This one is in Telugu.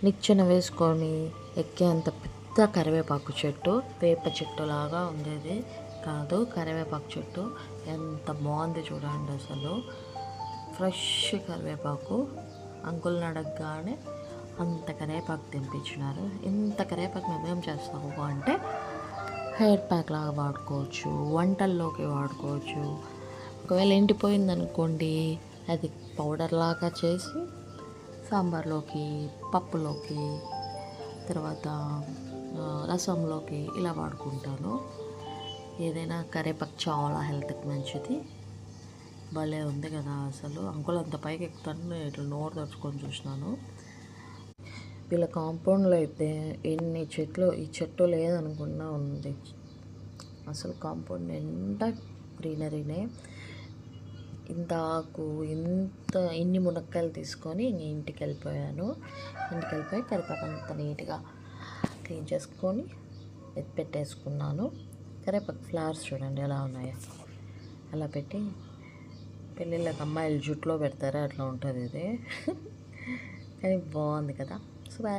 నిచ్చెన వేసుకొని ఎక్కేంత పెద్ద కరివేపాకు చెట్టు. వేప చెట్టు లాగా ఉండేది కాదు, కరివేపాకు చెట్టు. ఎంత బాగుంది చూడండి అసలు. ఫ్రెష్ కరివేపాకు. అంకుల్ని అడగగానే అంత కరివేపాకు తెంపించినారు. ఇంత కరివేపాకు మేమేం చేస్తాము అంటే హెయిర్ ప్యాక్ లాగా వాడుకోవచ్చు, వంటల్లోకి వాడుకోవచ్చు. ఒకవేళ ఎండిపోయిందనుకోండి, అది పౌడర్ లాగా చేసి సాంబార్లోకి, పప్పులోకి, తర్వాత రసంలోకి ఇలా వాడుకుంటాను. ఏదైనా కరివేపాకు చాలా హెల్త్కి మంచిది. భలే ఉంది కదా అసలు. అంకుల్ అంత పైకి ఎక్కుతాను, నేను ఇట్లా నోరు తెరుచుకొని చూసినాను. వీళ్ళ కాంపౌండ్లో అయితే ఎన్ని చెట్లు, ఈ చెట్టు లేదనుకున్నా ఉంది. అసలు కాంపౌండ్ నిండా గ్రీనరీనే. ఇంత ఆకు, ఇన్ని మునక్కాయలు తీసుకొని ఇంటికి వెళ్ళిపోయాను. ఇంటికి వెళ్ళిపోయి కరివేపాకు అంత నీట్గా క్లీన్ చేసుకొని పెట్టేసుకున్నాను. కరివేపాకు ఫ్లవర్స్ చూడండి ఎలా ఉన్నాయో. అలా పెట్టి పెళ్ళిళ్ళకి అమ్మాయిలు జుట్టులో పెడతారా అట్లా ఉంటుంది ఇది. కానీ బాగుంది కదా. సో